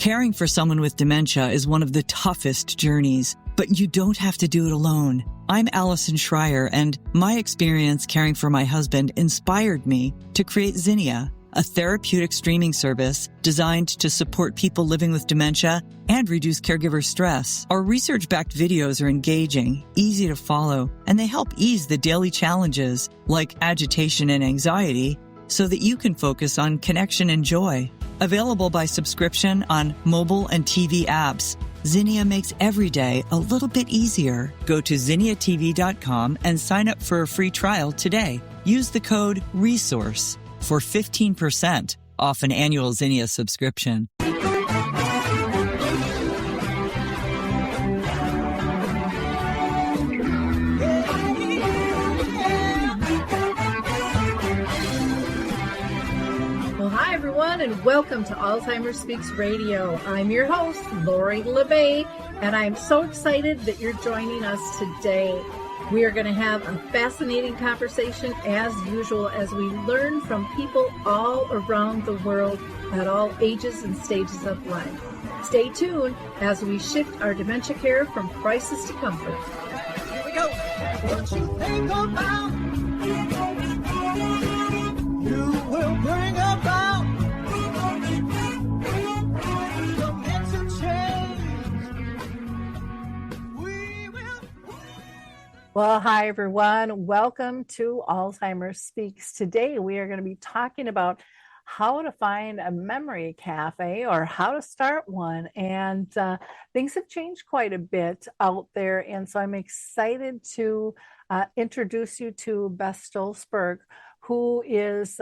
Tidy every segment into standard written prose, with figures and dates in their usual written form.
Caring for someone with dementia is one of the toughest journeys, but you don't have to do it alone. I'm Allison Schreier, and my experience caring for my husband inspired me to create Zinnia, a therapeutic streaming service designed to support people living with dementia and reduce caregiver stress. Our research-backed videos are engaging, easy to follow, and they help ease the daily challenges like agitation and anxiety so that you can focus on connection and joy. Available by subscription on mobile and TV apps, Zinnia makes every day a little bit easier. Go to zinniatv.com and sign up for a free trial today. Use the code RESOURCE for 15% off an annual Zinnia subscription. And welcome to Alzheimer's Speaks Radio. I'm your host, Lori LeBay, and I'm so excited that you're joining us today. We are going to have a fascinating conversation as usual as we learn from people all around the world at all ages and stages of life. Stay tuned as we shift our dementia care from crisis to comfort. Here we go. What you think about, you will bring about. Well, hi, everyone. Welcome to Alzheimer's Speaks. Today, we are going to be talking about how to find a memory cafe or how to start one. And things have changed quite a bit out there. And so I'm excited to introduce you to Beth Soltzberg, who is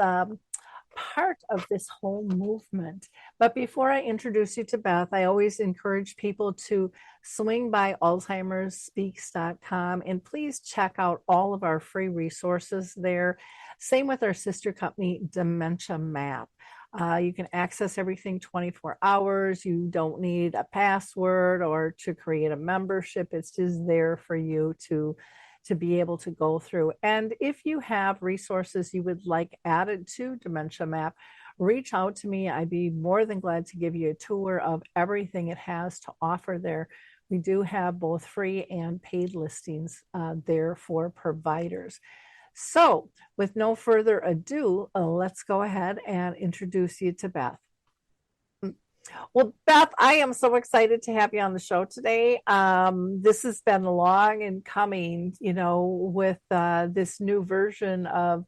part of this whole movement. But before I introduce you to Beth, I always encourage people to swing by alzheimersspeaks.com and please check out all of our free resources there. Same with our sister company, Dementia Map. You can access everything 24 hours. You don't need a password or to create a membership. It's just there for you to be able to go through. And if you have resources you would like added to Dementia Map, reach out to me. I'd be more than glad to give you a tour of everything it has to offer there. We do have both free and paid listings there for providers. So with no further ado, let's go ahead and introduce you to Beth. Well, Beth, I am so excited to have you on the show today. This has been long in coming, with this new version of,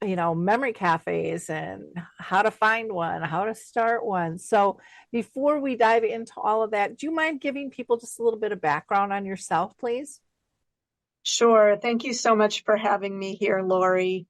memory cafes and how to find one, how to start one. So before we dive into all of that, do you mind giving people just a little bit of background on yourself, please? Sure. Thank you so much for having me here, Lori.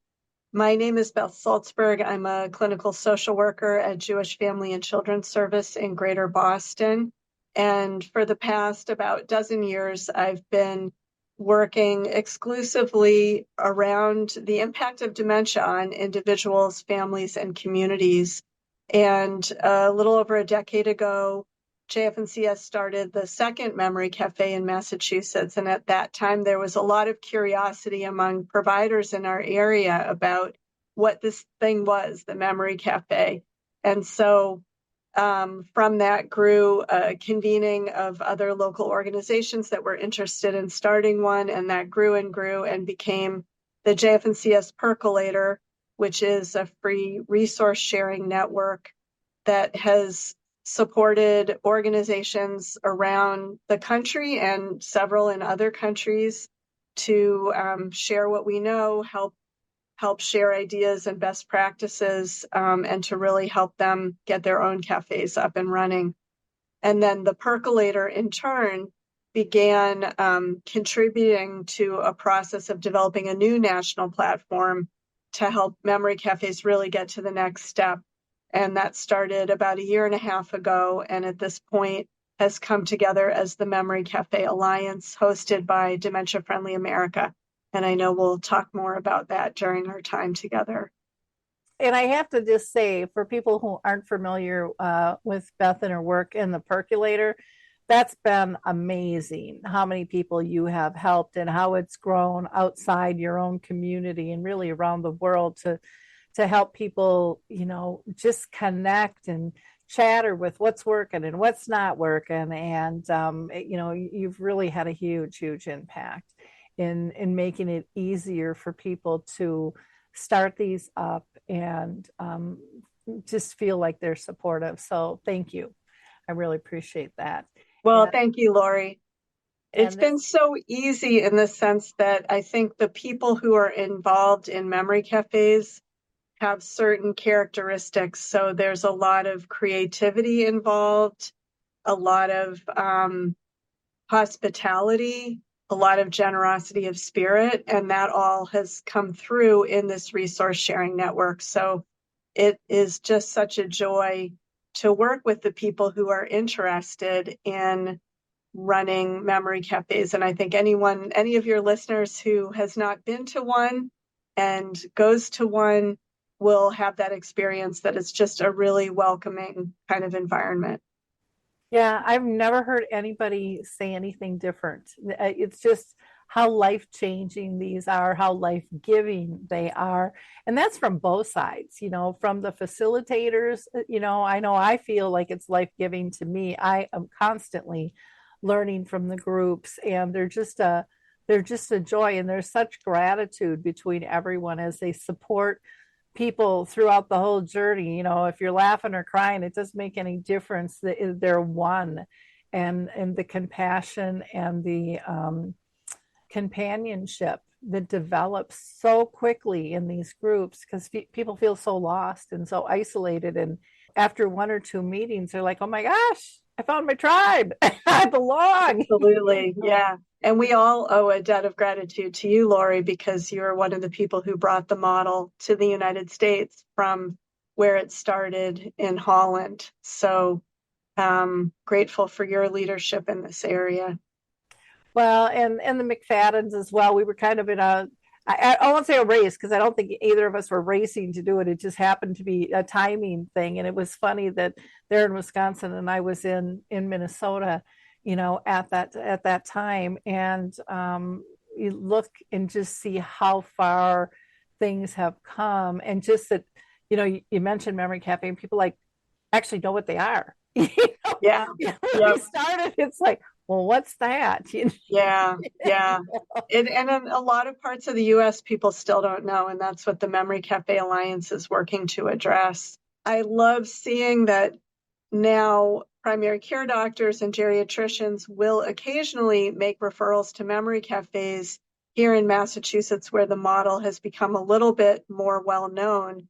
My name is Beth Soltzberg. I'm a clinical social worker at Jewish Family and Children's Service in Greater Boston. And for the past about dozen years, I've been working exclusively around the impact of dementia on individuals, families, and communities. And a little over a decade ago, JF&CS started the second memory cafe in Massachusetts. And at that time, there was a lot of curiosity among providers in our area about what this thing was, the memory cafe. And so from that grew a convening of other local organizations that were interested in starting one. And that grew and became the JF&CS Percolator, which is a free resource sharing network that has supported organizations around the country and several in other countries to share what we know, help share ideas and best practices, and to really help them get their own cafes up and running. And then the Percolator, in turn, began contributing to a process of developing a new national platform to help memory cafes really get to the next step. And that started about a year and a half ago, and at this point has come together as the Memory Cafe Alliance, hosted by Dementia Friendly America. And I know we'll talk more about that during our time together. And I have to just say, for people who aren't familiar with Beth and her work in the Percolator, that's been amazing how many people you have helped and how it's grown outside your own community and really around the world to help people, just connect and chatter with what's working and what's not working. And, you've really had a huge impact in making it easier for people to start these up and just feel like they're supportive. So thank you. I really appreciate that. Well, thank you, Lori. It's been this, so easy in the sense that I think the people who are involved in memory cafes have certain characteristics. So there's a lot of creativity involved, a lot of hospitality, a lot of generosity of spirit, and that all has come through in this resource sharing network. So it is just such a joy to work with the people who are interested in running memory cafes. And I think any of your listeners who has not been to one and goes to one will have that experience, that it's just a really welcoming kind of environment. Yeah, I've never heard anybody say anything different. It's just how life-changing these are, how life-giving they are. And that's from both sides, from the facilitators. I know I feel like it's life-giving to me. I am constantly learning from the groups, and they're just a joy, and there's such gratitude between everyone as they support people throughout the whole journey. If you're laughing or crying, it doesn't make any difference. They're one, and the compassion and the companionship that develops so quickly in these groups, because people feel so lost and so isolated. And after one or two meetings, they're like, oh my gosh, I found my tribe. I belong. Absolutely. Yeah. And we all owe a debt of gratitude to you, Lori, because you're one of the people who brought the model to the United States from where it started in Holland. So grateful for your leadership in this area. Well, and the McFaddens as well. We were kind of in I won't say a race, because I don't think either of us were racing to do it. It just happened to be a timing thing. And it was funny that they're in Wisconsin and I was in Minnesota, at that time. And you look and just see how far things have come. And just that, you mentioned Memory Cafe, and people actually know what they are. Yeah. We started, it's like, well, what's that? Yeah. And in a lot of parts of the U.S., people still don't know, and that's what the Memory Cafe Alliance is working to address. I love seeing that now primary care doctors and geriatricians will occasionally make referrals to memory cafes here in Massachusetts, where the model has become a little bit more well known.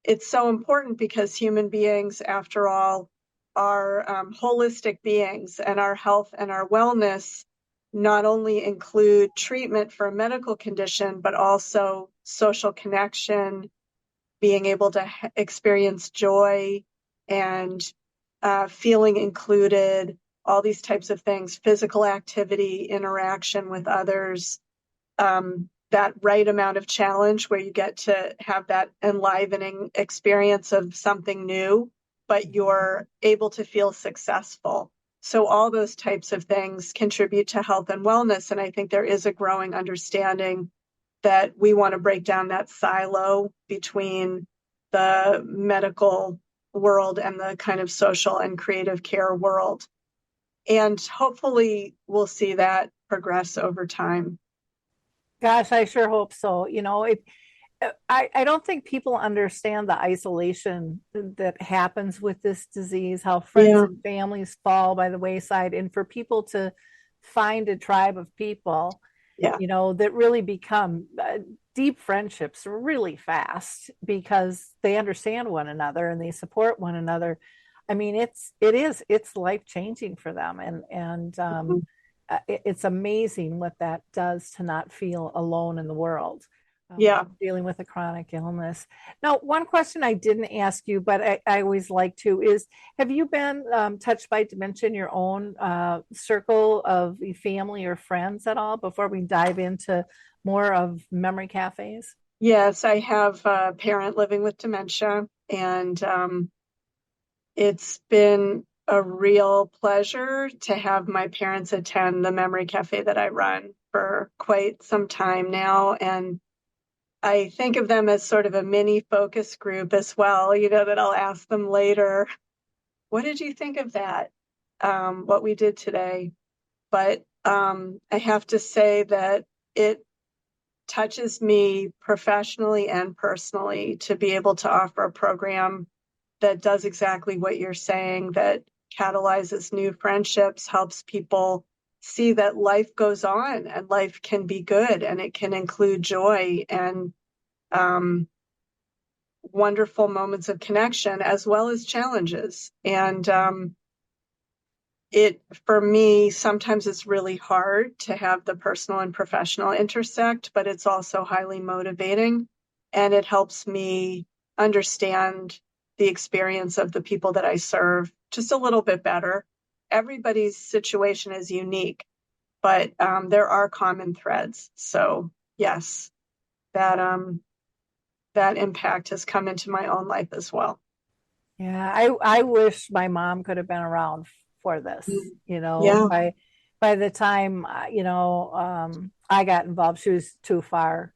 It's so important because human beings, after all, are holistic beings, and our health and our wellness not only include treatment for a medical condition, but also social connection, being able to experience joy and feeling included, all these types of things, physical activity, interaction with others, that right amount of challenge where you get to have that enlivening experience of something new, but you're able to feel successful. So all those types of things contribute to health and wellness. And I think there is a growing understanding that we want to break down that silo between the medical world and the kind of social and creative care world. And hopefully we'll see that progress over time. Gosh, I sure hope so. I don't think people understand the isolation that happens with this disease, how friends and families fall by the wayside, and for people to find a tribe of people, that really become deep friendships really fast because they understand one another and they support one another. I mean, it's life-changing for them, and it's amazing what that does to not feel alone in the world. Dealing with a chronic illness. Now, one question I didn't ask you, but I always like to, is have you been touched by dementia in your own circle of family or friends at all before we dive into more of memory cafes? Yes, I have a parent living with dementia, and it's been a real pleasure to have my parents attend the memory cafe that I run for quite some time now. And I think of them as sort of a mini focus group as well, that I'll ask them later what did you think of that? What we did today. But I have to say that it touches me professionally and personally to be able to offer a program that does exactly what you're saying, that catalyzes new friendships, helps people see that life goes on and life can be good and it can include joy and wonderful moments of connection as well as challenges. And for me, sometimes it's really hard to have the personal and professional intersect, but it's also highly motivating. And it helps me understand the experience of the people that I serve just a little bit better. Everybody's situation is unique, but there are common threads. So yes, that impact has come into my own life as well. Yeah, I wish my mom could have been around for this. Yeah. By the time I got involved, she was too far,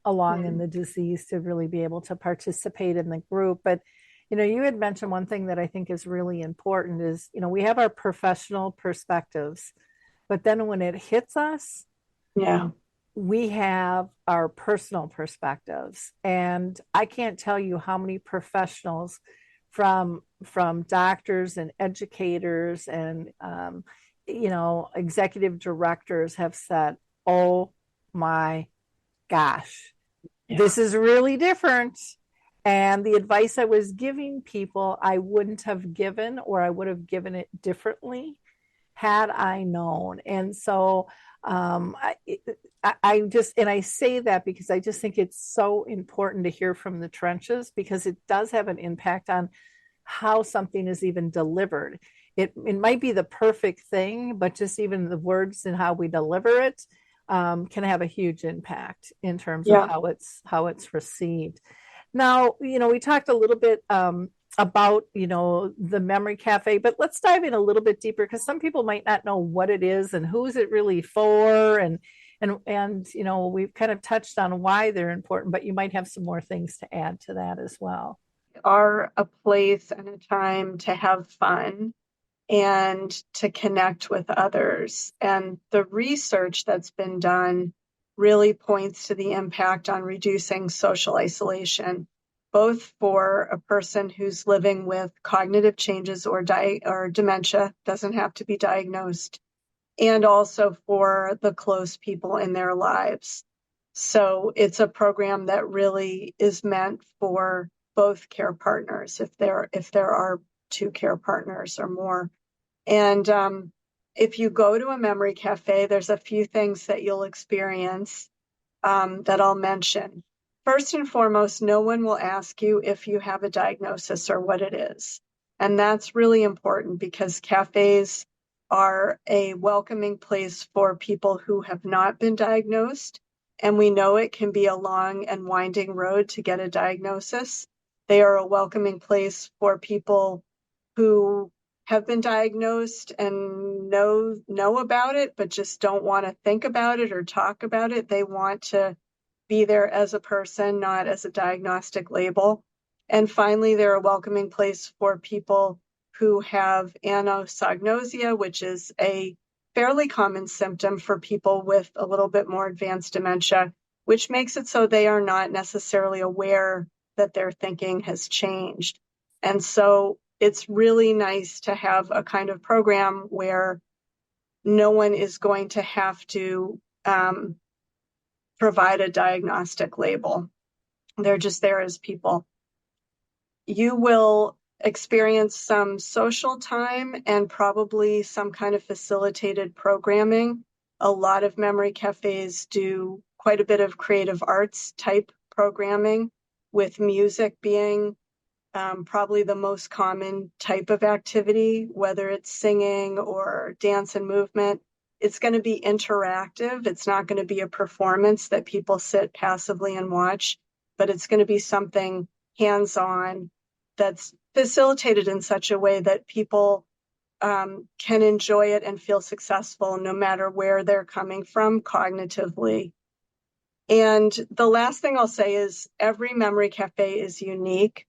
along in the disease to really be able to participate in the group. But you had mentioned one thing that I think is really important is, we have our professional perspectives, but then when it hits us, Yeah. we have our personal perspectives. And I can't tell you how many professionals from doctors and educators and executive directors have said, oh my gosh, this is really different. And the advice I was giving people, I wouldn't have given, or I would have given it differently had I known. And so I say that because I just think it's so important to hear from the trenches, because it does have an impact on how something is even delivered. It might be the perfect thing, but just even the words and how we deliver it can have a huge impact in terms of how it's received. Now, we talked a little bit about the Memory Cafe, but let's dive in a little bit deeper, because some people might not know what it is and who's it really for, and we've kind of touched on why they're important, but you might have some more things to add to that as well. Are a place and a time to have fun and to connect with others. And the research that's been done really points to the impact on reducing social isolation, both for a person who's living with cognitive changes or dementia, doesn't have to be diagnosed, and also for the close people in their lives. So it's a program that really is meant for both care partners, if there are two care partners or more. And if you go to a memory cafe, there's a few things that you'll experience that I'll mention. First and foremost, no one will ask you if you have a diagnosis or what it is. And that's really important, because cafes are a welcoming place for people who have not been diagnosed. And we know it can be a long and winding road to get a diagnosis. They are a welcoming place for people who have been diagnosed and know about it, but just don't want to think about it or talk about it. They want to be there as a person, not as a diagnostic label. And finally, they're a welcoming place for people who have anosognosia, which is a fairly common symptom for people with a little bit more advanced dementia, which makes it so they are not necessarily aware that their thinking has changed. And so it's really nice to have a kind of program where no one is going to have to provide a diagnostic label. They're just there as people. You will experience some social time and probably some kind of facilitated programming. A lot of memory cafes do quite a bit of creative arts type programming, with music being probably the most common type of activity, whether it's singing or dance and movement. It's going to be interactive. It's not going to be a performance that people sit passively and watch, but it's going to be something hands-on that's facilitated in such a way that people can enjoy it and feel successful no matter where they're coming from cognitively. And the last thing I'll say is every memory cafe is unique.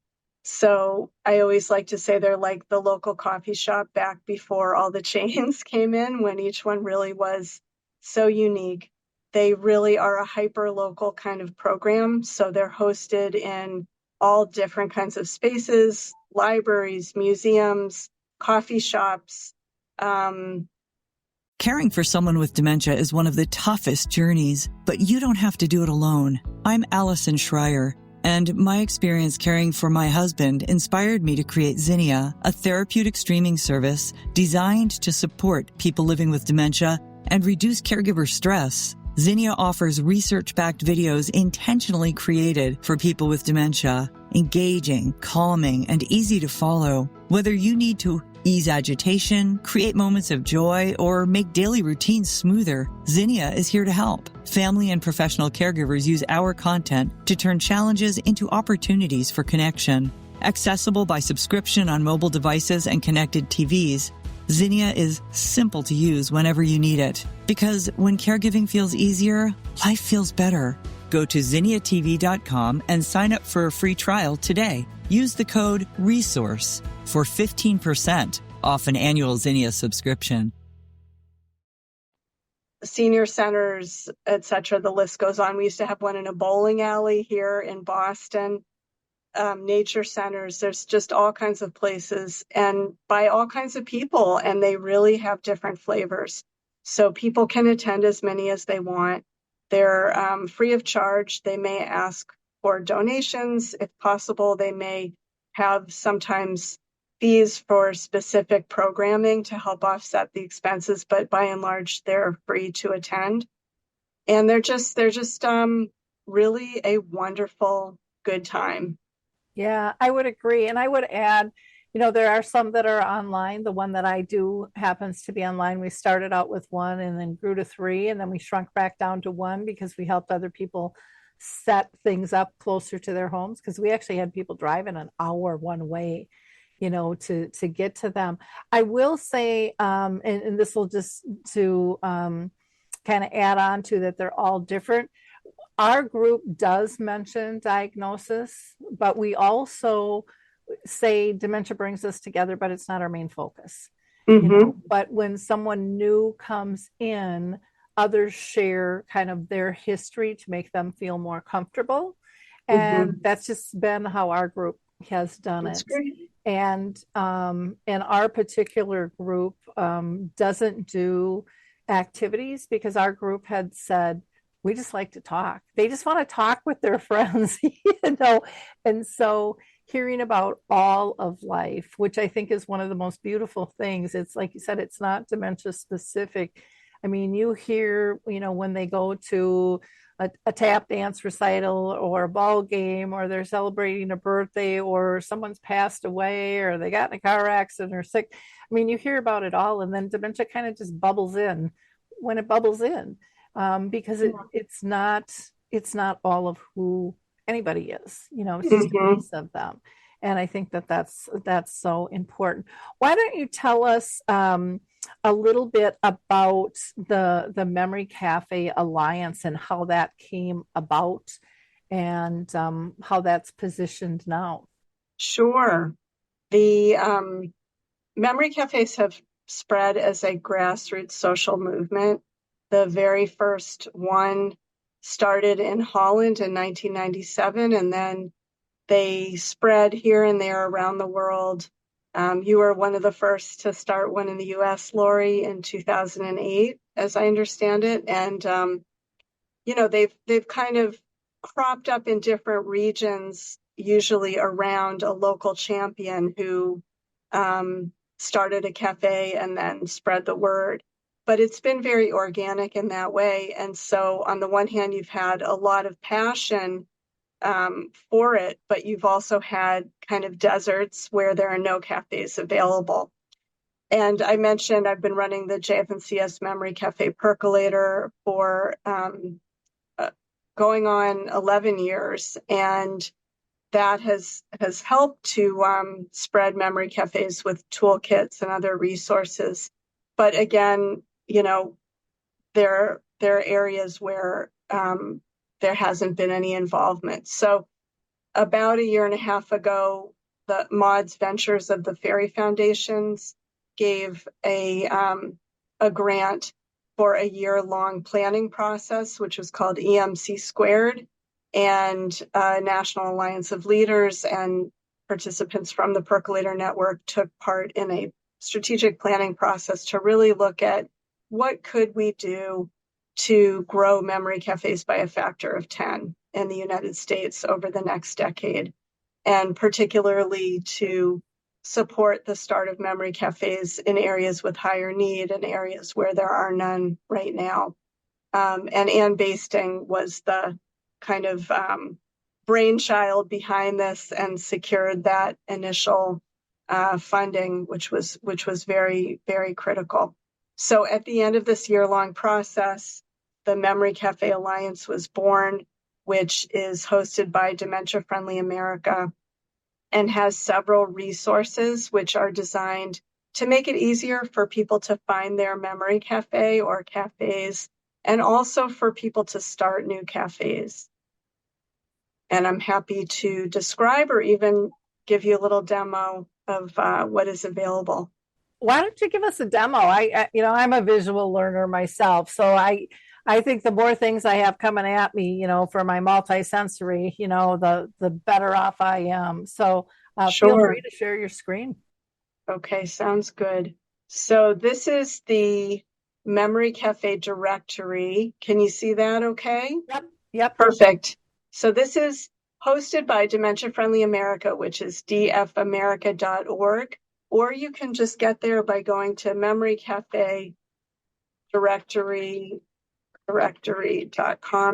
So I always like to say they're like the local coffee shop back before all the chains came in, when each one really was so unique. They really are a hyper local kind of program. So they're hosted in all different kinds of spaces, libraries, museums, coffee shops. Caring for someone with dementia is one of the toughest journeys, but you don't have to do it alone. I'm Allison Schreier, and my experience caring for my husband inspired me to create Zinnia, a therapeutic streaming service designed to support people living with dementia and reduce caregiver stress. Zinnia offers research-backed videos intentionally created for people with dementia, engaging, calming, and easy to follow. Whether you need to ease agitation, create moments of joy, or make daily routines smoother, Zinnia is here to help. Family and professional caregivers use our content to turn challenges into opportunities for connection. Accessible by subscription on mobile devices and connected TVs, Zinnia is simple to use whenever you need it. Because when caregiving feels easier, life feels better. Go to zinniatv.com and sign up for a free trial today. Use the code RESOURCE for 15% off an annual Zinnia subscription. Senior centers, etc. The list goes on. We used to have one in a bowling alley here in Boston. Nature centers, there's just all kinds of places and by all kinds of people, and they really have different flavors. So people can attend as many as they want. They're free of charge. They may ask for donations if possible. They may have sometimes fees for specific programming to help offset the expenses, but by and large, they're free to attend. And they're just really a wonderful, good time. Yeah, I would agree. And I would add, there are some that are online. The one that I do happens to be online. We started out with one and then grew to 3, and then we shrunk back down to 1 because we helped other people set things up closer to their homes, because we actually had people driving an hour one way, to get to them. I will say, and this will just to kind of add on to that, they're all different. Our group does mention diagnosis, but we also say dementia brings us together, but it's not our main focus. Mm-hmm. But when someone new comes in, others share kind of their history to make them feel more comfortable. And that's just been how our group has done That's it. great. And our particular group doesn't do activities because our group had said, we just like to talk. They just want to talk with their friends, And so hearing about all of life, which I think is one of the most beautiful things. It's like you said, it's not dementia specific. I mean, you hear, when they go to a tap dance recital or a ball game, or they're celebrating a birthday, or someone's passed away, or they got in a car accident or sick. I mean, you hear about it all, and then dementia kind of just bubbles in when it bubbles in. Because it's not all of who anybody is, it's just a piece of them. And I think that's so important. Why don't you tell us a little bit about the Memory Cafe Alliance and how that came about, and how that's positioned now? Sure. The memory cafes have spread as a grassroots social movement. The very first one started in Holland in 1997, and then they spread here and there around the world. You were one of the first to start one in the US, Lori, in 2008, as I understand it. And, they've kind of cropped up in different regions, usually around a local champion who started a cafe and then spread the word. But it's been very organic in that way. And so on the one hand, you've had a lot of passion for it, but you've also had kind of deserts where there are no cafes available. And I mentioned I've been running the JF&CS Memory Cafe Percolator for going on 11 years. And that has helped to spread memory cafes with toolkits and other resources. But again, there are areas where there hasn't been any involvement. So about a year and a half ago, the Maude's Ventures of the Ferry Foundations gave a grant for a year-long planning process, which was called EMC squared, and National Alliance of Leaders and participants from the Percolator Network took part in a strategic planning process to really look at what could we do to grow memory cafes by a factor of 10 in the United States over the next decade, and particularly to support the start of memory cafes in areas with higher need and areas where there are none right now. And Anne Basting was the kind of brainchild behind this and secured that initial funding, which was very, very critical. So at the end of this year-long process, the Memory Cafe Alliance was born, which is hosted by Dementia Friendly America and has several resources which are designed to make it easier for people to find their memory cafe or cafes, and also for people to start new cafes. And I'm happy to describe or even give you a little demo of what is available. Why don't you give us a demo? I'm a visual learner myself, so I think the more things I have coming at me, for my multisensory, the better off I am. So Sure. Feel free to share your screen. Okay, sounds good. So this is the Memory Cafe directory. Can you see that okay? Yep. Perfect. So this is hosted by Dementia Friendly America, which is dfamerica.org, or you can just get there by going to Memory Cafe directory.com.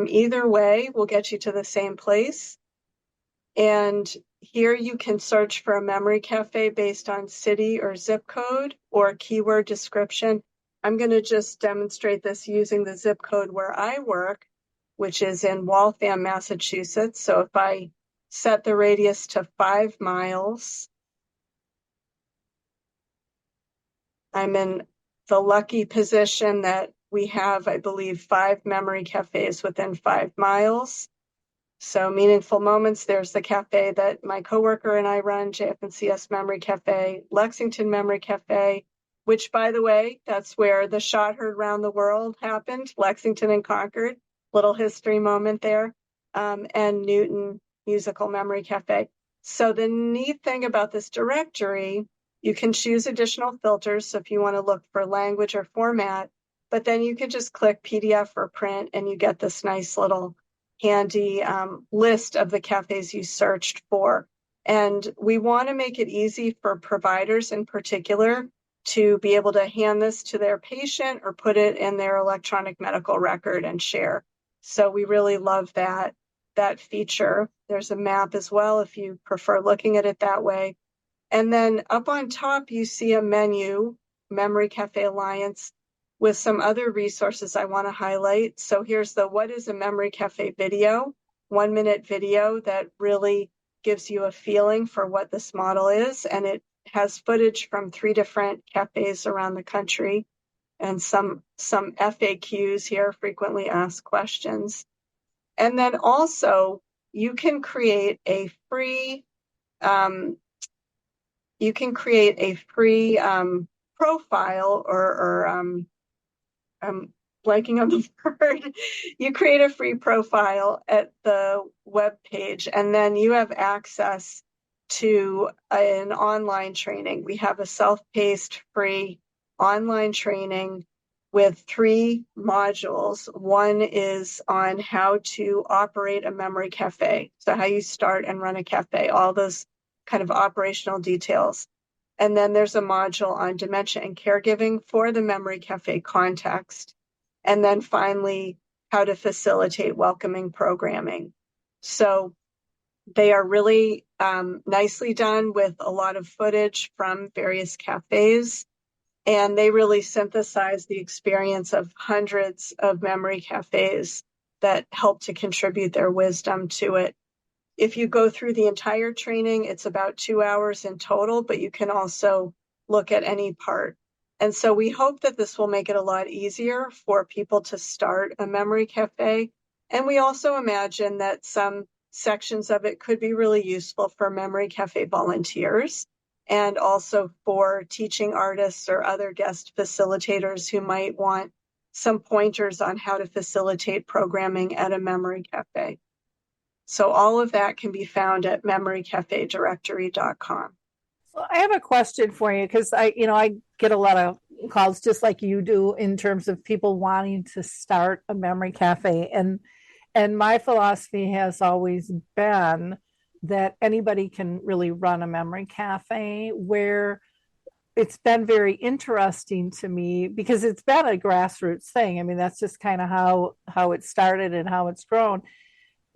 Either way will get you to the same place. And here you can search for a memory cafe based on city or zip code or keyword description. I'm going to just demonstrate this using the zip code where I work, which is in Waltham, Massachusetts. So if I set the radius to 5 miles, I'm in the lucky position that we have, I believe, 5 memory cafes within 5 miles. So Meaningful Moments, there's the cafe that my coworker and I run, JF&CS Memory Cafe, Lexington Memory Cafe, which, by the way, that's where the shot heard round the world happened, Lexington and Concord, little history moment there, and Newton Musical Memory Cafe. So the neat thing about this directory, you can choose additional filters. So if you want to look for language or format, but then you can just click PDF or print and you get this nice little handy list of the cafes you searched for. And we want to make it easy for providers in particular to be able to hand this to their patient or put it in their electronic medical record and share. So we really love that feature. There's a map as well if you prefer looking at it that way. And then up on top, you see a menu, Memory Cafe Alliance, with some other resources I want to highlight. So here's the What is a Memory Cafe video, 1-minute video that really gives you a feeling for what this model is. And it has footage from 3 different cafes around the country and some FAQs here, frequently asked questions. And then also you can create a free profile or I'm blanking on the word. You create a free profile at the web page, and then you have access to an online training. We have a self-paced free online training with 3 modules. One is on how to operate a memory cafe. So how you start and run a cafe, all those kind of operational details. And then there's a module on dementia and caregiving for the memory cafe context. And then finally, how to facilitate welcoming programming. So they are really nicely done with a lot of footage from various cafes. And they really synthesize the experience of hundreds of memory cafes that help to contribute their wisdom to it. If you go through the entire training, it's about 2 hours in total, but you can also look at any part. And so we hope that this will make it a lot easier for people to start a memory cafe. And we also imagine that some sections of it could be really useful for Memory Cafe volunteers and also for teaching artists or other guest facilitators who might want some pointers on how to facilitate programming at a Memory Cafe. So all of that can be found at memorycafedirectory.com. So I have a question for you, because I get a lot of calls just like you do in terms of people wanting to start a memory cafe, and my philosophy has always been that anybody can really run a memory cafe. Where it's been very interesting to me because it's been a grassroots thing. I mean, that's just kind of how it started and how it's grown.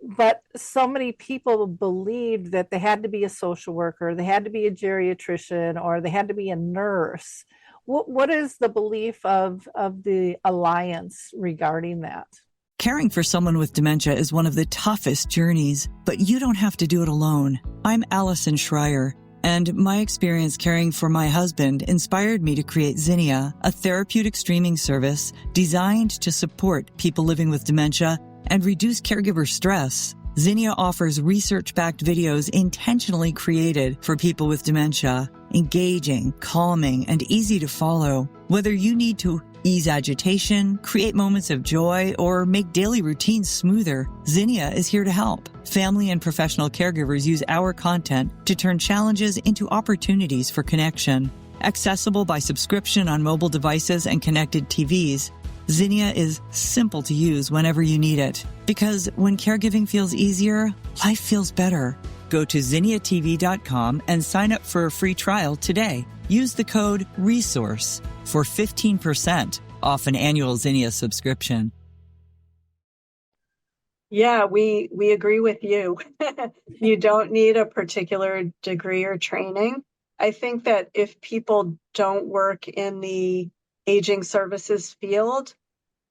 But so many people believed that they had to be a social worker, they had to be a geriatrician, or they had to be a nurse. What is the belief of the Alliance regarding that? Caring for someone with dementia is one of the toughest journeys, but you don't have to do it alone. I'm Allison Schreier, and my experience caring for my husband inspired me to create Zinnia, a therapeutic streaming service designed to support people living with dementia and reduce caregiver stress. Zinnia offers research-backed videos intentionally created for people with dementia, engaging, calming, and easy to follow. Whether you need to ease agitation, create moments of joy, or make daily routines smoother, Zinnia is here to help. Family and professional caregivers use our content to turn challenges into opportunities for connection. Accessible by subscription on mobile devices and connected TVs, Zinnia is simple to use whenever you need it. Because when caregiving feels easier, life feels better. Go to zinniatv.com and sign up for a free trial today. Use the code RESOURCE for 15% off an annual Zinnia subscription. Yeah, we agree with you. You don't need a particular degree or training. I think that if people don't work in the aging services field,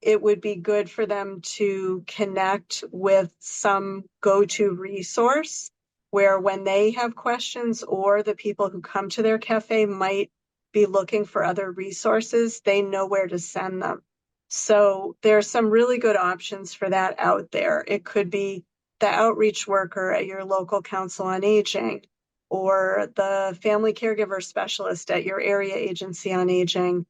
it would be good for them to connect with some go-to resource where when they have questions or the people who come to their cafe might be looking for other resources, they know where to send them. So there's some really good options for that out there. It could be the outreach worker at your local council on aging, or the family caregiver specialist at your area agency on aging.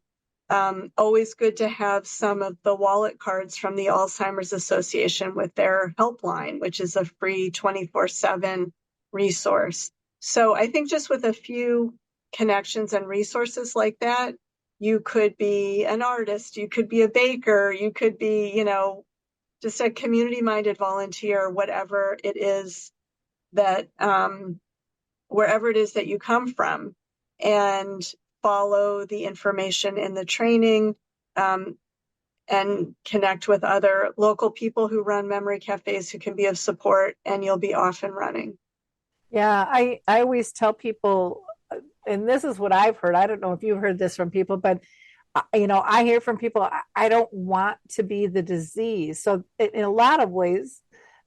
Always good to have some of the wallet cards from the Alzheimer's Association with their helpline, which is a free 24/7 resource. So I think just with a few connections and resources like that, you could be an artist, you could be a baker, you could be, just a community-minded volunteer, whatever it is that, wherever it is that you come from, and follow the information in the training, and connect with other local people who run memory cafes who can be of support, and you'll be off and running. Yeah, I always tell people, and this is what I've heard. I don't know if you've heard this from people, but I hear from people, I don't want to be the disease. So in a lot of ways,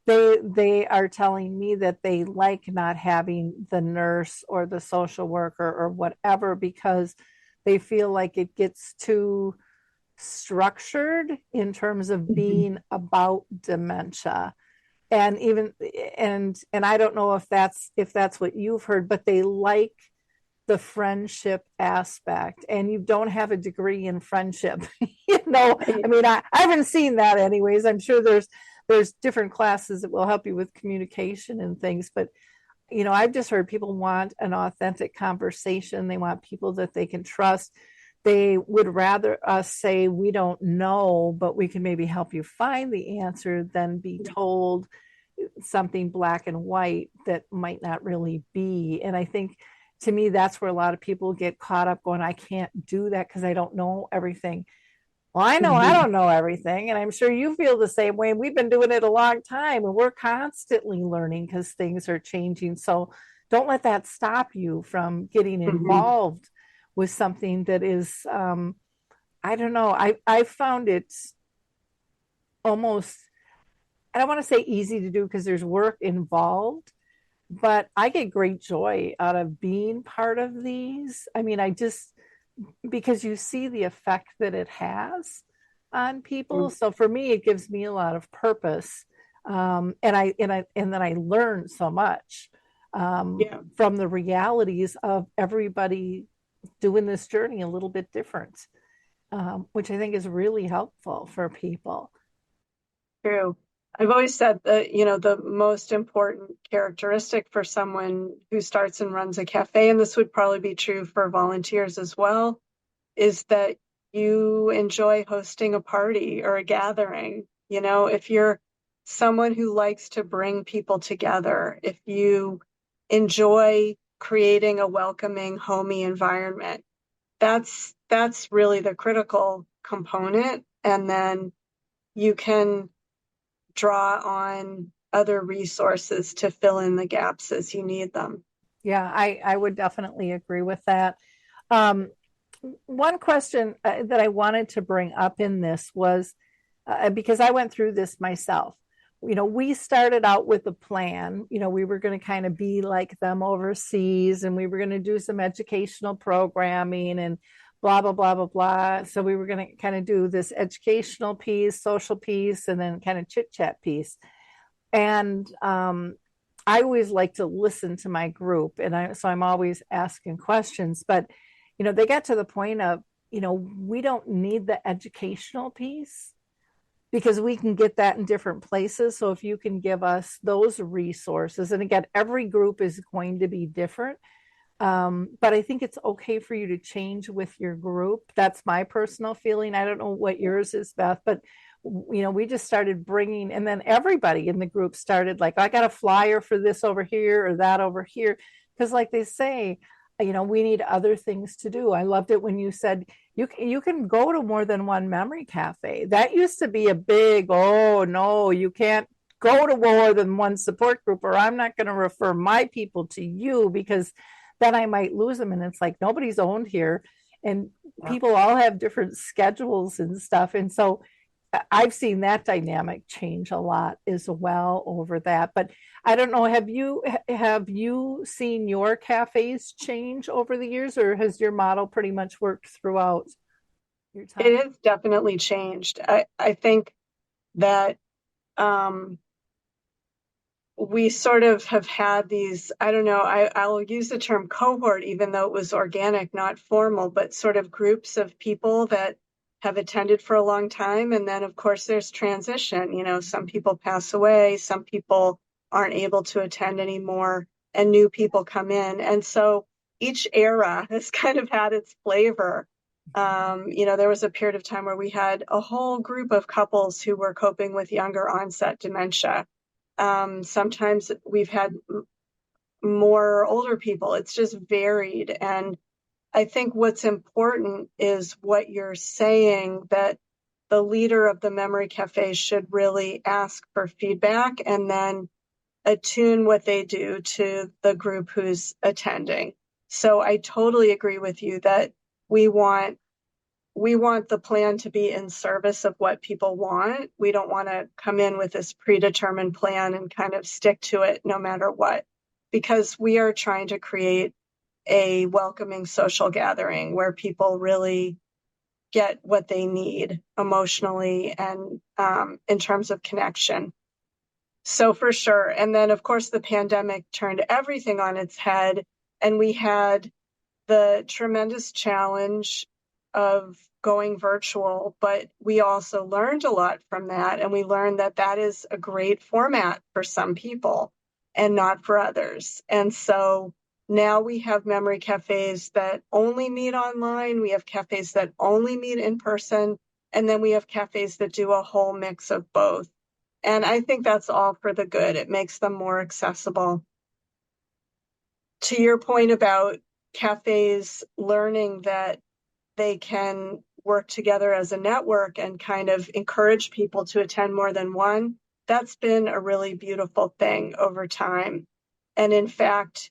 they are telling me that they like not having the nurse or the social worker or whatever, because they feel like it gets too structured in terms of being about dementia. And even and I don't know if that's what you've heard, but they like the friendship aspect, and you don't have a degree in friendship. I mean, I haven't seen that anyways. I'm sure there's different classes that will help you with communication and things, but I've just heard people want an authentic conversation. They want people that they can trust. They would rather us say, we don't know, but we can maybe help you find the answer, than be told something black and white that might not really be. And I think, to me, that's where a lot of people get caught up going, I can't do that because I don't know everything. Well, I know I don't know everything, and I'm sure you feel the same way. We've been doing it a long time, and we're constantly learning because things are changing. So don't let that stop you from getting involved with something that is, I don't know, I found it almost, I don't want to say easy to do because there's work involved, but I get great joy out of being part of these. I mean, because you see the effect that it has on people. So for me, it gives me a lot of purpose. And then I learned so much from the realities of everybody doing this journey a little bit different, which I think is really helpful for people. True. I've always said that, you know, the most important characteristic for someone who starts and runs a cafe, and this would probably be true for volunteers as well, is that you enjoy hosting a party or a gathering. You know, if you're someone who likes to bring people together, if you enjoy creating a welcoming, homey environment, that's really the critical component. And then you can draw on other resources to fill in the gaps as you need them. Yeah, I would definitely agree with that. One question that I wanted to bring up in this was because I went through this myself. You know, we started out with a plan. You know, we were going to kind of be like them overseas, and we were going to do some educational programming and blah, blah, blah, blah, blah. So we were going to kind of do this educational piece, social piece, and then kind of chit chat piece. And I always like to listen to my group. And so I'm always asking questions. But, you know, they got to the point of, you know, we don't need the educational piece because we can get that in different places. So if you can give us those resources, and again, every group is going to be different. But I think it's okay for you to change with your group. That's my personal feeling. I don't know what yours is, Beth, but you know, we just started bringing, and then everybody in the group started like, I got a flyer for this over here or that over here. Because like they say, you know, we need other things to do. I loved it when you said you can go to more than one memory cafe. That used to be a big, oh no, you can't go to more than one support group, or I'm not going to refer my people to you because then I might lose them. And it's like, nobody's owned here. And people all have different schedules and stuff. And so I've seen that dynamic change a lot as well over that. But I don't know, have you seen your cafes change over the years, or has your model pretty much worked throughout your time? It has definitely changed. I think that we sort of have had these, I don't know, I'll use the term cohort, even though it was organic, not formal, but sort of groups of people that have attended for a long time. And then, of course, there's transition. You know, some people pass away, some people aren't able to attend anymore, and new people come in. And so each era has kind of had its flavor. You know, there was a period of time where we had a whole group of couples who were coping with younger onset dementia. Sometimes we've had more older people. It's just varied. And I think what's important is what you're saying, that the leader of the memory cafe should really ask for feedback and then attune what they do to the group who's attending. So I totally agree with you that we want the plan to be in service of what people want. We don't want to come in with this predetermined plan and kind of stick to it no matter what, because we are trying to create a welcoming social gathering where people really get what they need emotionally and in terms of connection. So for sure. And then, of course, the pandemic turned everything on its head, and we had the tremendous challenge of going virtual, but we also learned a lot from that. And we learned that that is a great format for some people and not for others. And so now we have memory cafes that only meet online. We have cafes that only meet in person. And then we have cafes that do a whole mix of both. And I think that's all for the good. It makes them more accessible. To your point about cafes learning that they can work together as a network and kind of encourage people to attend more than one, that's been a really beautiful thing over time. And in fact,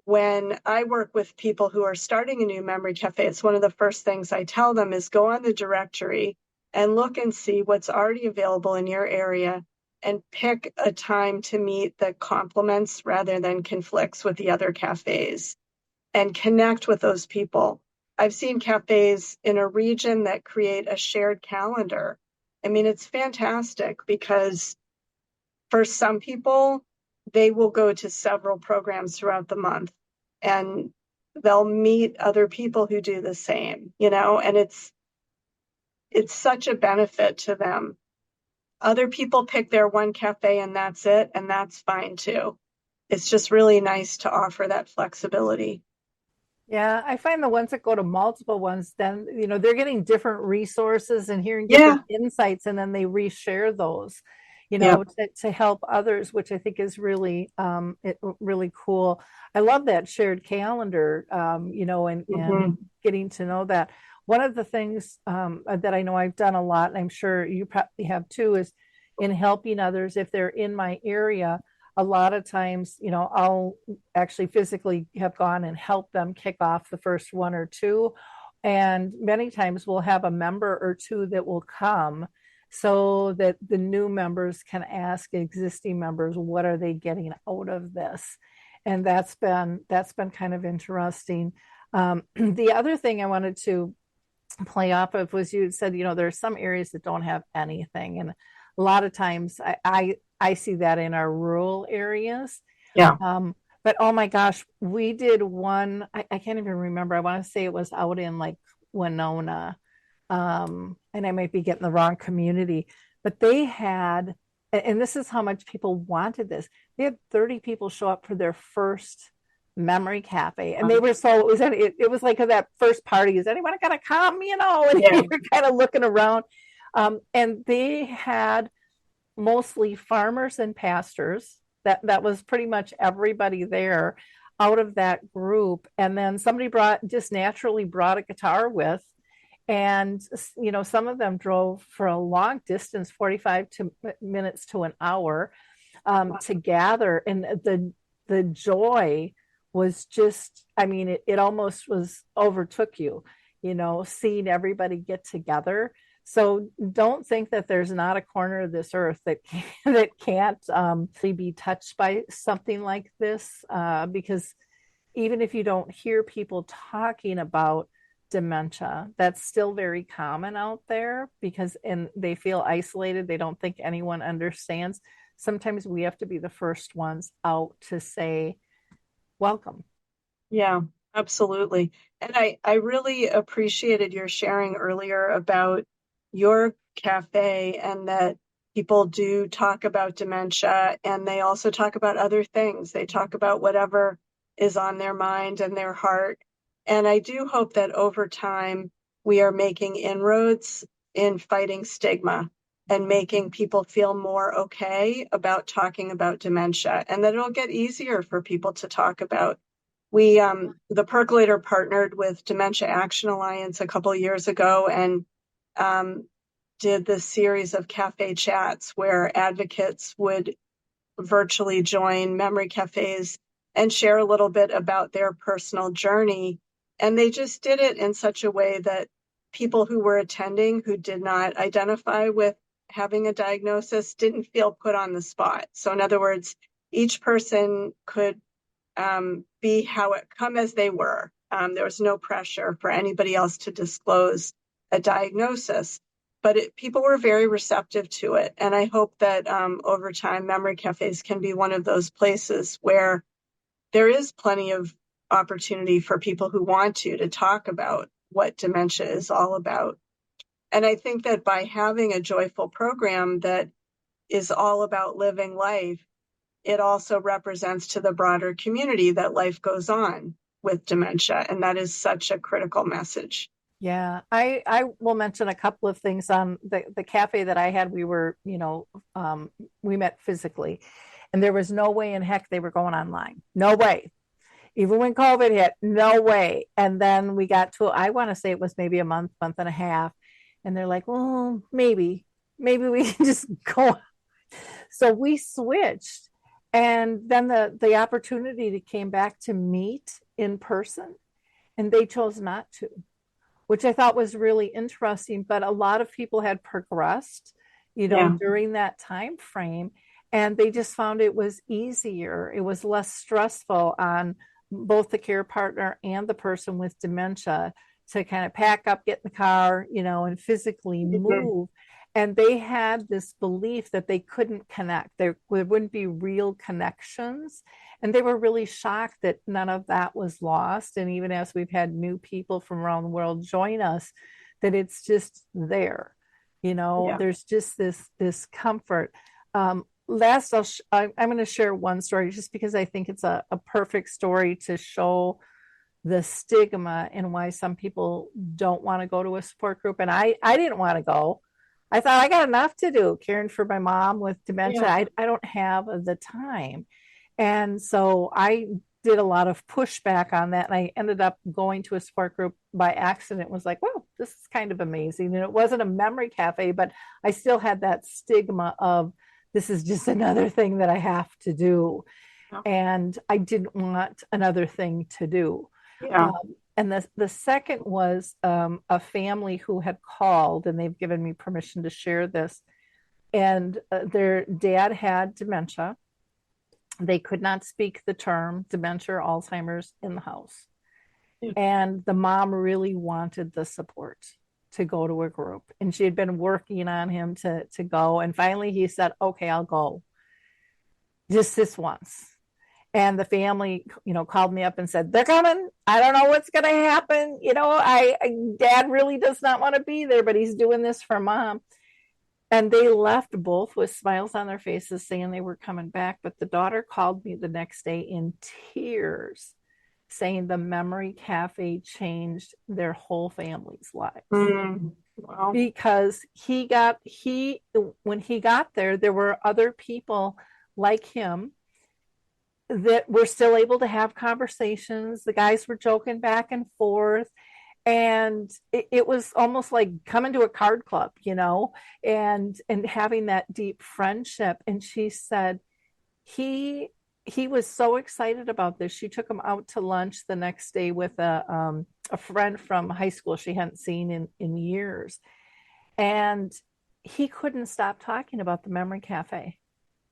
when I work with people who are starting a new memory cafe, it's one of the first things I tell them is go on the directory and look and see what's already available in your area and pick a time to meet that complements rather than conflicts with the other cafes, and connect with those people. I've seen cafes in a region that create a shared calendar. I mean, it's fantastic because For some people, they will go to several programs throughout the month, and they'll meet other people who do the same, and it's such a benefit to them. Other people pick their one cafe and that's it, and that's fine too. It's just really nice to offer that flexibility. Yeah, I find the ones that go to multiple ones, then, they're getting different resources and hearing Yeah. different insights, and then they reshare those, Yep. to help others, which I think is really, really cool. I love that shared calendar, and getting to know that. One of the things that I know I've done a lot, and I'm sure you probably have too, is in helping others if they're in my area. A lot of times, I'll actually physically have gone and helped them kick off the first one or two. And many times we'll have a member or two that will come so that the new members can ask existing members, what are they getting out of this? And that's been kind of interesting. The other thing I wanted to play off of was, you had said, there are some areas that don't have anything. And a lot of times I see that in our rural areas. Yeah. But oh my gosh, we did one, I can't even remember. I want to say it was out in like Winona. And I might be getting the wrong community, but they had, and this is how much people wanted this. They had 30 people show up for their first memory cafe, and they were it was like that first party. Is anyone gonna come? And Yeah. you're kind of looking around, and they had mostly farmers and pastors. That was pretty much everybody there out of that group. And then somebody just naturally brought a guitar with, and some of them drove for a long distance, 45 minutes to an hour, to gather. And the joy was just, it almost overtook you, seeing everybody get together. So don't think that there's not a corner of this earth that can't be touched by something like this, because even if you don't hear people talking about dementia, that's still very common out there, and they feel isolated. They don't think anyone understands. Sometimes we have to be the first ones out to say, welcome. Yeah, absolutely. And I really appreciated your sharing earlier about your cafe, and that people do talk about dementia, and they also talk about other things. They talk about whatever is on their mind and their heart. And I do hope that over time we are making inroads in fighting stigma and making people feel more okay about talking about dementia, and that it'll get easier for people to talk about. We, the Percolator, partnered with Dementia Action Alliance a couple of years ago, and did this series of cafe chats where advocates would virtually join memory cafes and share a little bit about their personal journey. And they just did it in such a way that people who were attending who did not identify with having a diagnosis didn't feel put on the spot. So in other words, each person could come as they were. There was no pressure for anybody else to disclose a diagnosis, but people were very receptive to it. And I hope that over time, memory cafes can be one of those places where there is plenty of opportunity for people who want to talk about what dementia is all about. And I think that by having a joyful program that is all about living life, it also represents to the broader community that life goes on with dementia. And that is such a critical message. Yeah, I will mention a couple of things on the cafe that I had. We were, we met physically, and there was no way in heck they were going online. No way. Even when COVID hit, no way. And then we got to, I want to say it was maybe a month and a half. And they're like, well, maybe we can just go. So we switched. And then the opportunity came back to meet in person, and they chose not to, which I thought was really interesting. But a lot of people had progressed, during that time frame, and they just found it was easier. It was less stressful on both the care partner and the person with dementia to kind of pack up, get in the car, and physically move. And they had this belief that they couldn't connect. There wouldn't be real connections. And they were really shocked that none of that was lost. And even as we've had new people from around the world join us, that it's just there. There's just this comfort. Last, I'm going to share one story just because I think it's a perfect story to show the stigma and why some people don't want to go to a support group. And I didn't want to go. I thought I got enough to do caring for my mom with dementia. Yeah. I don't have the time. And so I did a lot of pushback on that. And I ended up going to a support group by accident. It was like, well, this is kind of amazing. And it wasn't a memory cafe, but I still had that stigma of this is just another thing that I have to do. Yeah. And I didn't want another thing to do. Yeah. And the second was a family who had called, and they've given me permission to share this. And their dad had dementia. They could not speak the term dementia or Alzheimer's in the house. Yeah. And the mom really wanted the support to go to a group. And she had been working on him to go. And finally he said, okay, I'll go. Just this once. And the family, called me up and said, they're coming. I don't know what's going to happen. Dad really does not want to be there, but he's doing this for mom. And they left both with smiles on their faces saying they were coming back. But the daughter called me the next day in tears saying the Memory Cafe changed their whole family's lives. Wow. Because when he got there were other people like him that were still able to have conversations. The guys were joking back and forth. And it was almost like coming to a card club, and having that deep friendship. And she said he was so excited about this. She took him out to lunch the next day with a friend from high school she hadn't seen in years. And he couldn't stop talking about the Memory Cafe.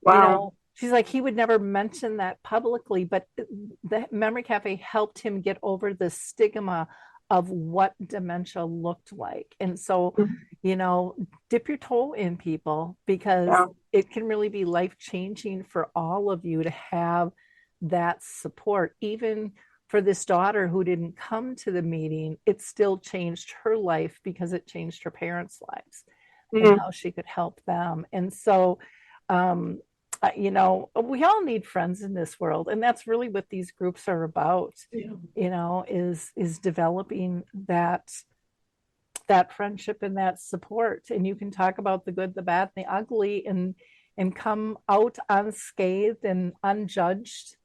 Wow. She's like, he would never mention that publicly, but the Memory Cafe helped him get over the stigma of what dementia looked like. And so, dip your toe in, people, because it can really be life-changing for all of you to have that support. Even for this daughter who didn't come to the meeting, it still changed her life because it changed her parents' lives and how she could help them. And so, we all need friends in this world, and that's really what these groups are about. Is developing that friendship and that support. And you can talk about the good, the bad, and the ugly, and come out unscathed and unjudged.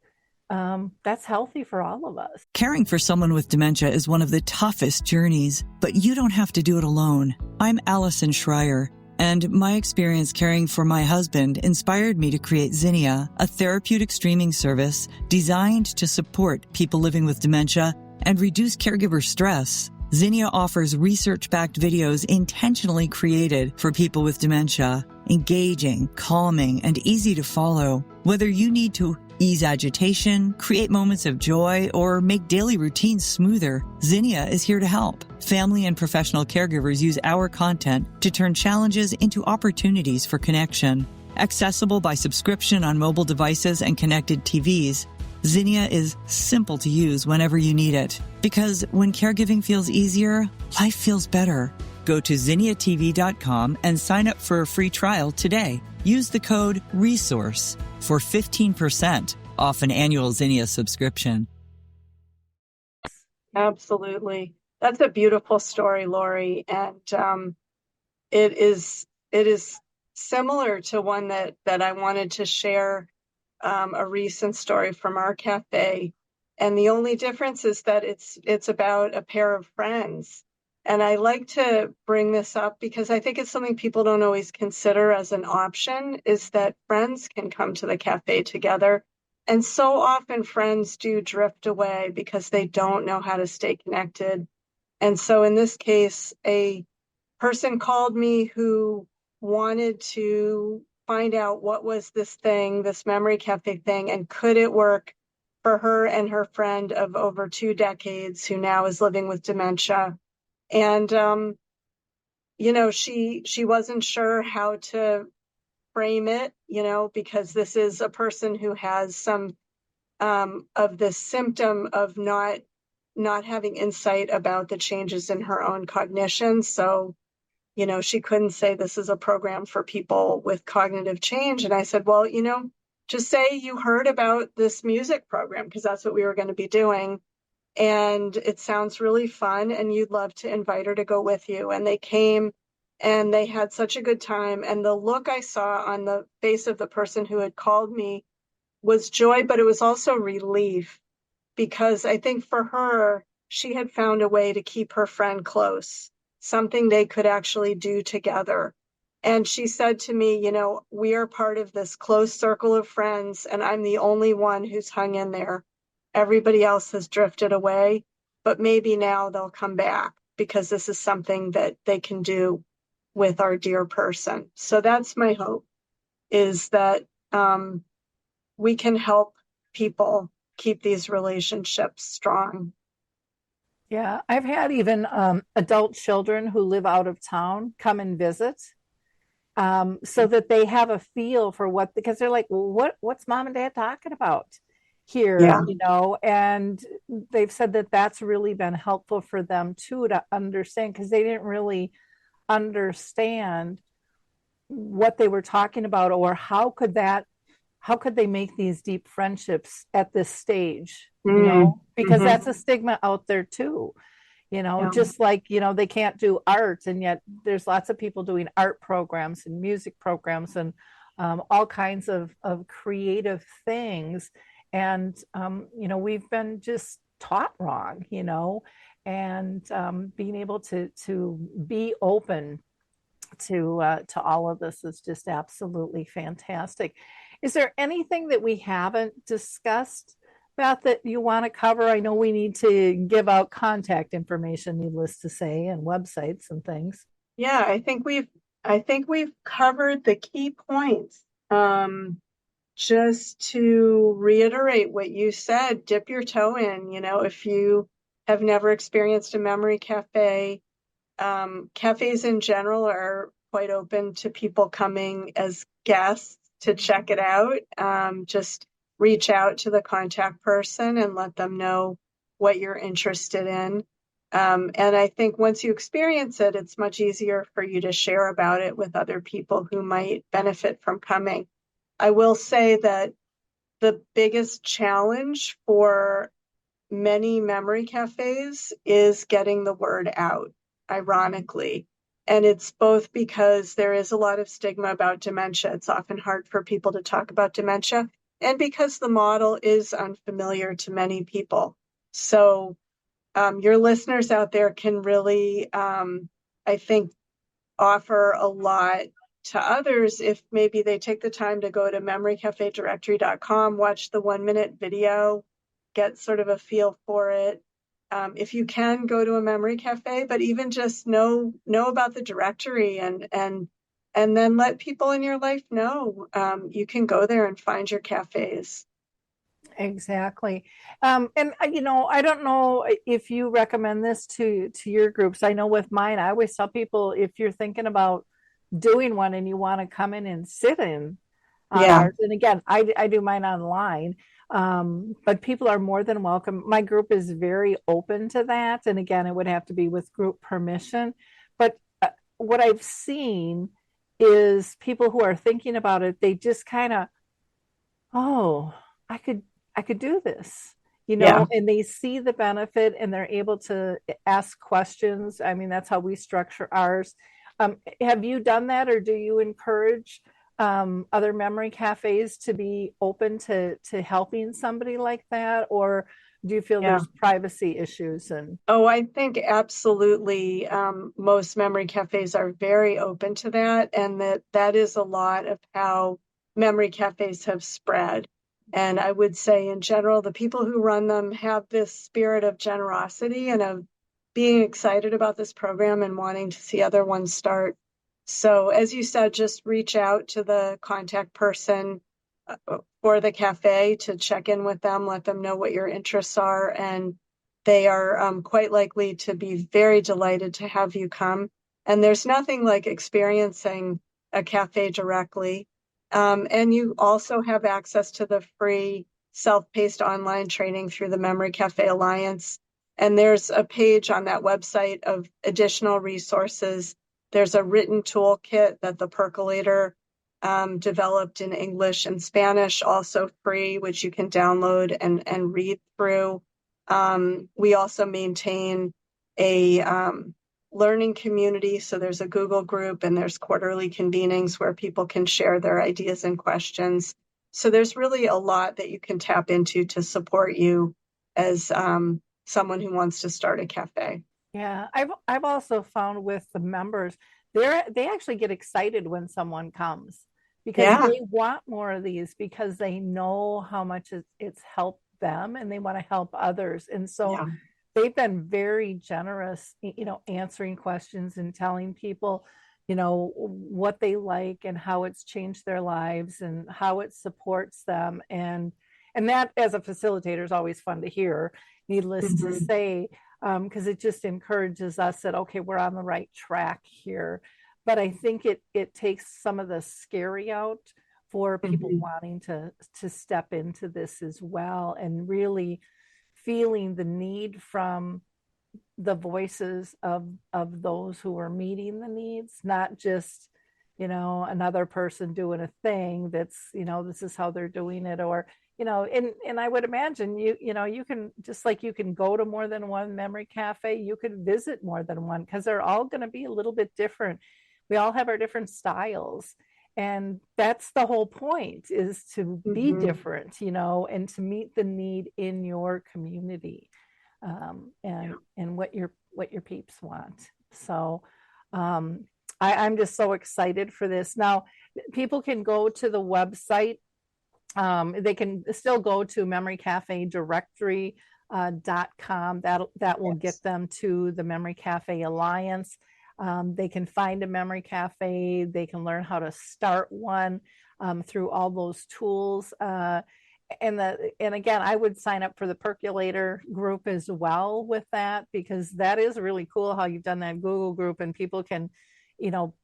That's healthy for all of us. Caring for someone with dementia is one of the toughest journeys, but you don't have to do it alone. I'm Allison Schreier. And my experience caring for my husband inspired me to create Zinnia, a therapeutic streaming service designed to support people living with dementia and reduce caregiver stress. Zinnia offers research-backed videos intentionally created for people with dementia, engaging, calming, and easy to follow. Whether you need to ease agitation, create moments of joy, or make daily routines smoother, Zinnia is here to help. Family and professional caregivers use our content to turn challenges into opportunities for connection. Accessible by subscription on mobile devices and connected TVs, Zinnia is simple to use whenever you need it. Because when caregiving feels easier, life feels better. Go to zinniatv.com and sign up for a free trial today. Use the code RESOURCE for 15% off an annual Zinnia subscription. Absolutely. That's a beautiful story, Lori. And it is similar to one that I wanted to share, a recent story from our cafe. And the only difference is that it's about a pair of friends. And I like to bring this up because I think it's something people don't always consider as an option, is that friends can come to the cafe together. And so often friends do drift away because they don't know how to stay connected. And so in this case, a person called me who wanted to find out what was this thing, this Memory Cafe thing, and could it work for her and her friend of over 2 decades who now is living with dementia. And, she wasn't sure how to frame it, because this is a person who has some of this symptom of not having insight about the changes in her own cognition. So, she couldn't say this is a program for people with cognitive change. And I said, well, just say you heard about this music program, because that's what we were going to be doing. And it sounds really fun, and you'd love to invite her to go with you. And they came and they had such a good time. And the look I saw on the face of the person who had called me was joy, but it was also relief, because I think for her, she had found a way to keep her friend close, something they could actually do together. And she said to me, we are part of this close circle of friends, and I'm the only one who's hung in there. Everybody else has drifted away, but maybe now they'll come back, because this is something that they can do with our dear person. So that's my hope, is that we can help people keep these relationships strong. Yeah, I've had even adult children who live out of town come and visit, so that they have a feel for because they're like, well, what's mom and dad talking about here? Yeah. And they've said that that's really been helpful for them too, to understand, because they didn't really understand what they were talking about, or how could they make these deep friendships at this stage, because that's a stigma out there too, just like, they can't do art, and yet there's lots of people doing art programs and music programs and all kinds of creative things. And, we've been just taught wrong, and being able to be open to all of this is just absolutely fantastic. Is there anything that we haven't discussed, Beth, that you want to cover? I know we need to give out contact information, needless to say, and websites and things. Yeah, I think we've covered the key points. Just to reiterate what you said, dip your toe in. If you have never experienced a memory cafe, cafes in general are quite open to people coming as guests to check it out. Just reach out to the contact person and let them know what you're interested in. And I think once you experience it, it's much easier for you to share about it with other people who might benefit from coming. I will say that the biggest challenge for many memory cafes is getting the word out, ironically. And it's both because there is a lot of stigma about dementia. It's often hard for people to talk about dementia, and because the model is unfamiliar to many people. So your listeners out there can really, I think, offer a lot to others if maybe they take the time to go to memorycafedirectory.com, watch the 1-minute video, get sort of a feel for it. If you can, go to a memory cafe, but even just know about the directory, and then let people in your life know you can go there and find your cafes. Exactly. And I don't know if you recommend this to your groups. I know with mine, I always tell people, if you're thinking about doing one and you want to come in and sit in on ours, and again, I do mine online, but people are more than welcome. My group is very open to that, and again, it would have to be with group permission. But what I've seen is people who are thinking about it, they just kind of, I could do this, and they see the benefit, and they're able to ask questions. I mean, that's how we structure ours. Have you done that, or do you encourage other memory cafes to be open to helping somebody like that, or do you feel there's privacy issues? I think absolutely. Most memory cafes are very open to that, and that is a lot of how memory cafes have spread. And I would say in general, the people who run them have this spirit of generosity and of being excited about this program and wanting to see other ones start. So as you said, just reach out to the contact person for the cafe to check in with them, let them know what your interests are, and they are quite likely to be very delighted to have you come. And there's nothing like experiencing a cafe directly. And you also have access to the free self-paced online training through the Memory Cafe Alliance. And there's a page on that website of additional resources. There's a written toolkit that the Percolator developed in English and Spanish, also free, which you can download and read through. We also maintain a learning community. So there's a Google group and there's quarterly convenings where people can share their ideas and questions. So there's really a lot that you can tap into to support you as someone who wants to start a cafe. Yeah, I've also found with the members, they actually get excited when someone comes because they want more of these because they know how much it's helped them and they want to help others. And so they've been very generous, answering questions and telling people, what they like and how it's changed their lives and how it supports them. And that as a facilitator is always fun to hear, needless to say, because it just encourages us that, okay, we're on the right track here. But I think it takes some of the scary out for people wanting to step into this as well and really feeling the need from the voices of those who are meeting the needs, not just, another person doing a thing that's, this is how they're doing it, or, and I would imagine you can, just like you can go to more than one memory cafe, you could visit more than one because they're all going to be a little bit different. We all have our different styles. And that's the whole point, is to be different, and to meet the need in your community, and what your peeps want. So I'm just so excited for this. Now, people can go to the website. They can still go to memorycafedirectory.com. That will get them to the Memory Cafe Alliance. They can find a memory cafe. They can learn how to start one through all those tools. And again, I would sign up for the Percolator group as well with that, because that is really cool how you've done that Google group and people can,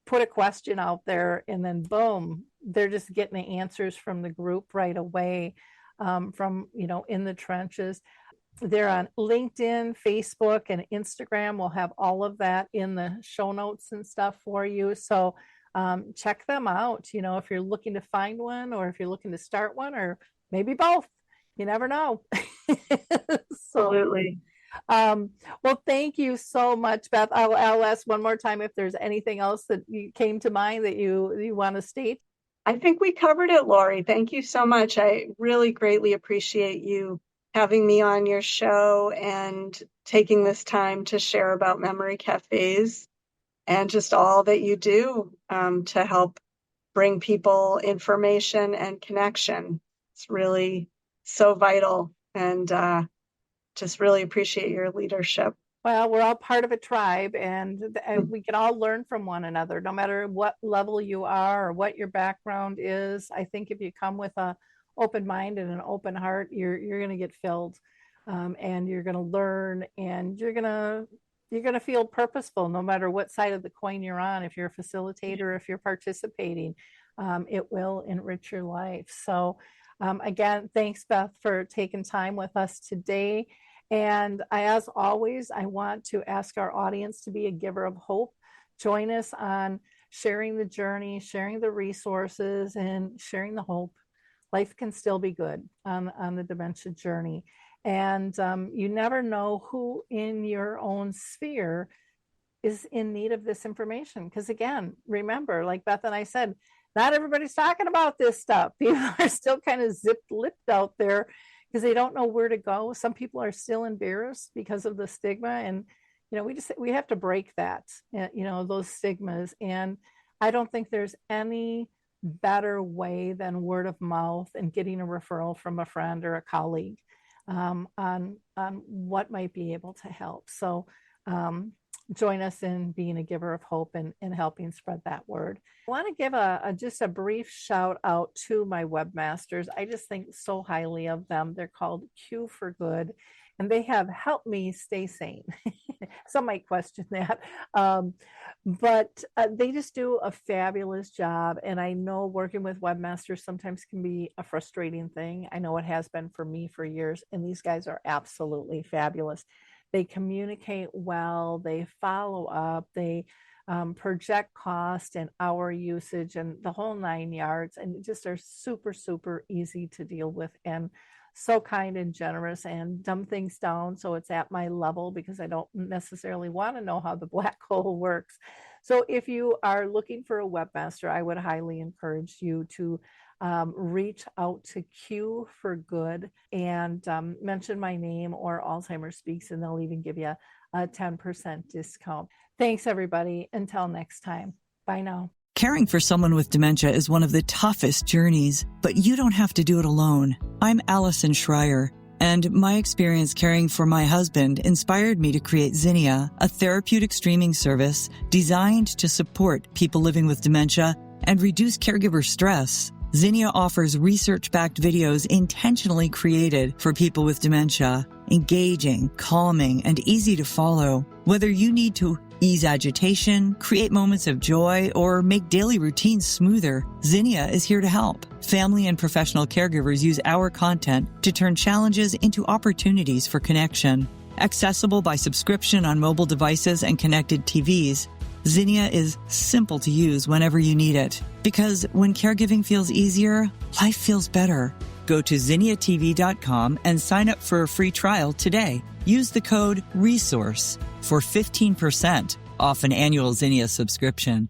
put a question out there and then boom, they're just getting the answers from the group right away, from, in the trenches. They're on LinkedIn, Facebook, and Instagram. We'll have all of that in the show notes and stuff for you. So check them out, if you're looking to find one or if you're looking to start one, or maybe both. You never know. Absolutely. Well, thank you so much, Beth. I'll ask one more time if there's anything else that you came to mind that you want to state. I think we covered it, Lori. Thank you so much. I really greatly appreciate you having me on your show and taking this time to share about memory cafes and just all that you do to help bring people information and connection. It's really so vital, and just really appreciate your leadership. Well, we're all part of a tribe, and we can all learn from one another, no matter what level you are or what your background is. I think if you come with an open mind and an open heart, you're going to get filled, and you're going to learn, and you're going to feel purposeful, no matter what side of the coin you're on. If you're a facilitator, if you're participating, it will enrich your life. So, again, thanks, Beth, for taking time with us today. And as always, I want to ask our audience to be a giver of hope. Join us on sharing the journey, sharing the resources, and sharing the hope. Life can still be good on the dementia journey. And you never know who in your own sphere is in need of this information. Because again, remember, like Beth and I said, not everybody's talking about this stuff. People are still kind of zip-lipped out there because they don't know where to go. Some people are still embarrassed because of the stigma. And, we have to break that, those stigmas. And I don't think there's any better way than word of mouth and getting a referral from a friend or a colleague on what might be able to help. So join us in being a giver of hope and helping spread that word. I want to give just a brief shout out to my webmasters. I just think so highly of them. They're called Q for Good. and they have helped me stay sane. Some might question that. But they just do a fabulous job. And I know working with webmasters sometimes can be a frustrating thing. I know it has been for me for years, and these guys are absolutely fabulous. They communicate well, they follow up, they project cost and hour usage and the whole 9 yards, and just are super, super easy to deal with and so kind and generous and dumb things down so it's at my level, because I don't necessarily want to know how the black hole works. So if you are looking for a webmaster, I would highly encourage you to reach out to Q for Good and mention my name or Alzheimer's Speaks, and they'll even give you a 10% discount. Thanks, everybody. Until next time. Bye now. Caring for someone with dementia is one of the toughest journeys, but you don't have to do it alone. I'm Allison Schreier, and my experience caring for my husband inspired me to create Zinnia, a therapeutic streaming service designed to support people living with dementia and reduce caregiver stress. Zinnia offers research-backed videos intentionally created for people with dementia, engaging, calming, and easy to follow. Whether you need to ease agitation, create moments of joy, or make daily routines smoother, Zinnia is here to help. Family and professional caregivers use our content to turn challenges into opportunities for connection. Accessible by subscription on mobile devices and connected TVs, Zinnia is simple to use whenever you need it. Because when caregiving feels easier, life feels better. Go to zinniatv.com and sign up for a free trial today. Use the code RESOURCE for 15% off an annual Zinnia subscription.